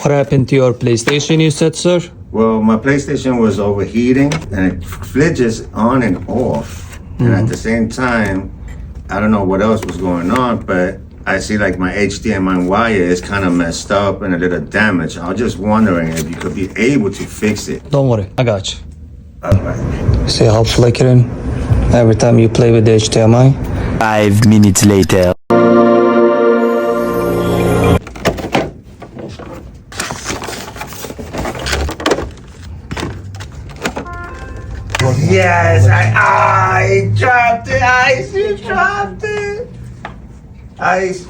What happened to your PlayStation, you said, sir? Well, my PlayStation was overheating and it flinches on and off. And at the same time, I don't know what else was going on, but I see like my HDMI wire is kind of messed up and a little damaged. I was just wondering if you could be able to fix it. Don't worry, I got you. All right. See how flickering every time you play with the HDMI? 5 minutes later. Yes, I dropped it. Ice, you dropped it. Ice.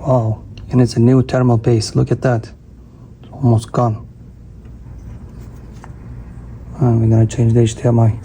Wow, and it's a new thermal paste. Look at that. It's almost gone. And we're gonna change the HDMI.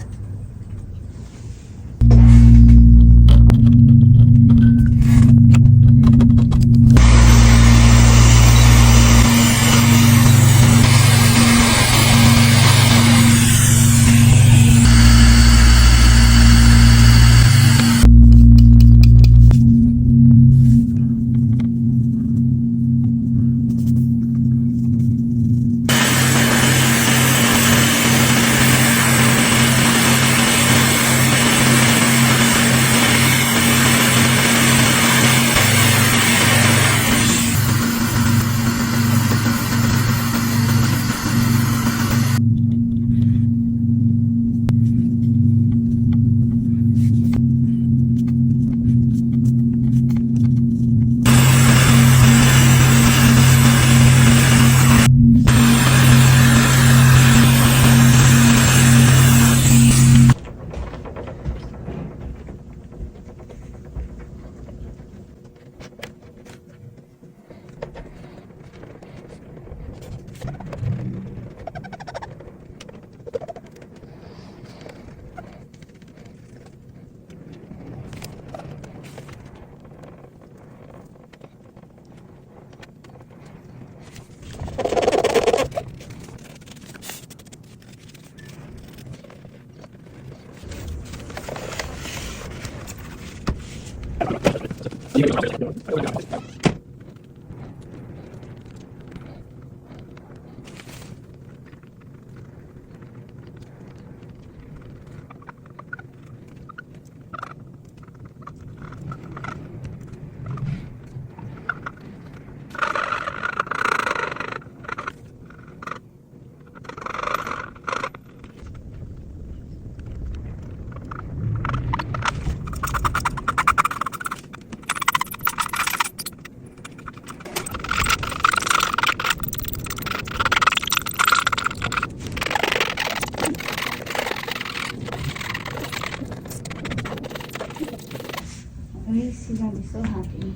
He's gonna be so happy.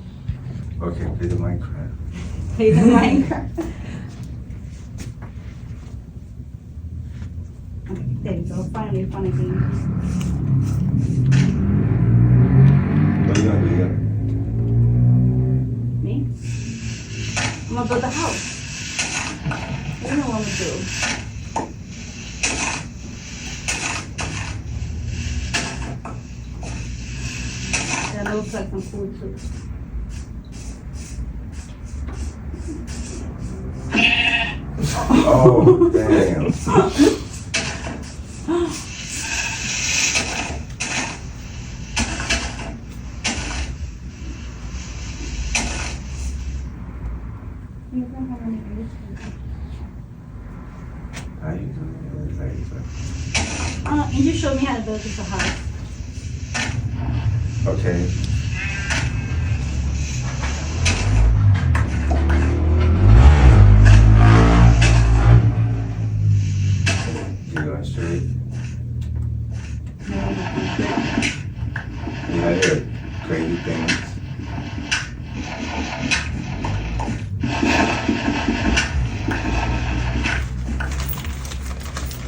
Okay, play the Minecraft. Play the Minecraft. Okay, there you go. Finally, fun again. What are you gonna do here? Me? I'm gonna build a house. What do you know what I'm gonna do? That looks like some food too. Oh, damn. You don't have any use for How you doing? And you showed me how to build this a house. Okay. You going straight? You know, you're crazy things.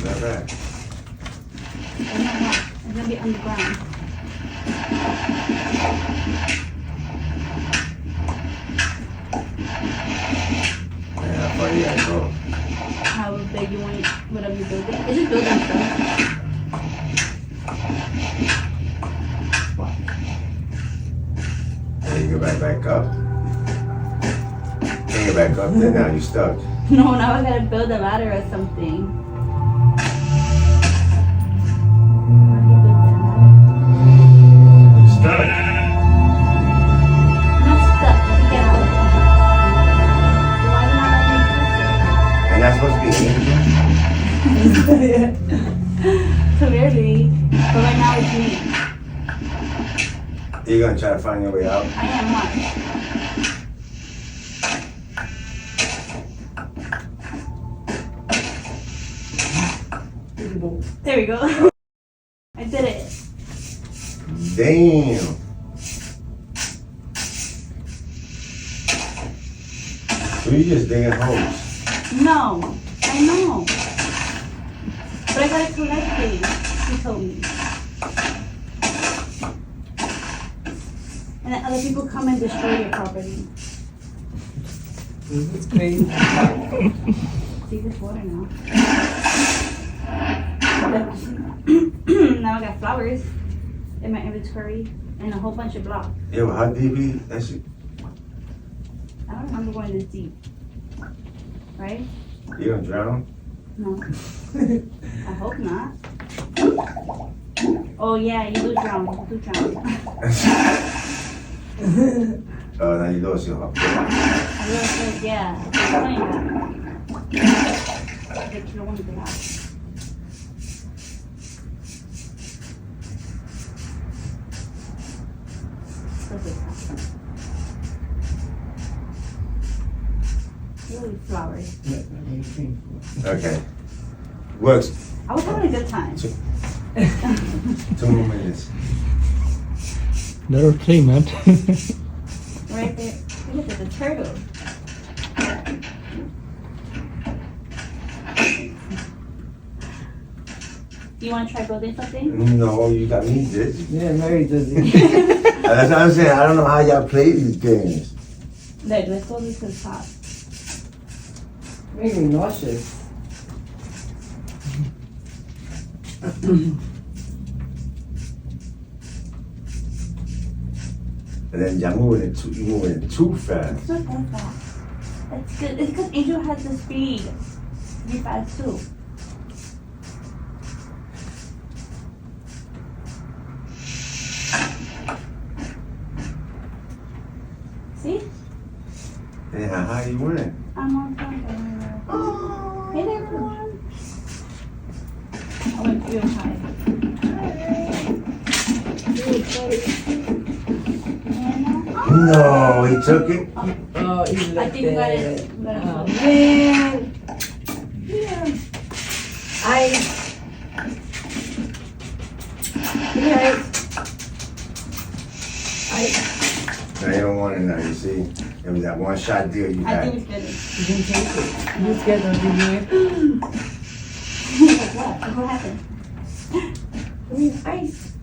Not bad. It's gonna be underground. Man, how far you gotta go? How big you want whatever you're building. Is it building stuff? There you go back up. Can't get back up there now, you stuck. No, now I gotta build a ladder or something. You stuck. I'm not stuck. Let me get out. Why not let And that's supposed to be an angel? me Clearly. But right now it's me. You're gonna try to find your way out? I am one. There we go. I did it. Damn. So you just digging holes? No, I know. But I gotta collect things, he told me. And then other people come and destroy your property. It's crazy. See this water now. Now I got flowers in my inventory and a whole bunch of blocks. Yo, how deep is that shit? I don't remember going this deep. Right? You gonna drown? No. I hope not. Oh yeah, you do drown. You do drown. Oh, now you lost your heart. I was like, yeah. It's funny that. They kill one of the last. Really flowers. Okay. Works. I was having a good time. 2 more minutes. There are 3, man. Right there. Look at the turtle. Do you want to try building something? No, you got me dizzy. Yeah, Mary does it. That's what I'm saying. I don't know how y'all play these games. Look, let's go to the top. Mary nauseous. And then y'all moving it too fast. It's not that fast. It's good. It's because Angel has the speed. Be fast too. See? Yeah, how you win? I'm on time. Hey there, everyone. I went real high. No, he took it. Oh, he I think we got it. We got it. Oh, man. Yeah. I Now you don't want it now, you see? It was that one shot deal you I had. think it's good. You didn't taste it. You scared of the What? What happened? ice.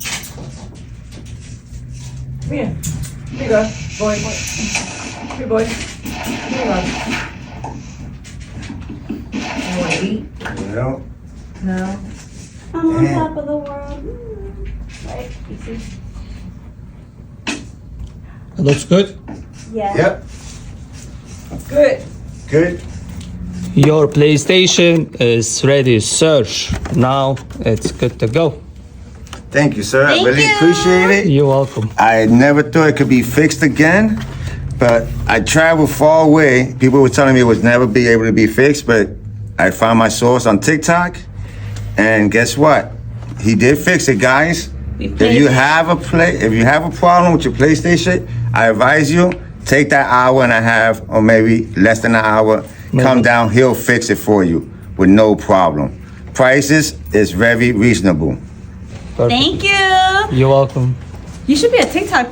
Come here. Here you go, boy. Here, boy. Here you go. You want to eat? You know? No. I'm on Yeah. top of the world. Right? You see? It looks good. Yeah. Yep, Good. good. Your PlayStation is ready, sir. Now it's good to go. Thank you, sir. Thank I really you. appreciate it. You're welcome. I never thought it could be fixed again, but I traveled far away. People were telling me it would never be able to be fixed, but I found my source on TikTok, and guess what? He did fix it, guys. If you have a problem with your PlayStation, I advise you take that hour and a half, or maybe less than an hour. Come down, he'll fix it for you with no problem. Prices is very reasonable. Perfect. Thank you. You're welcome. You should be a TikTok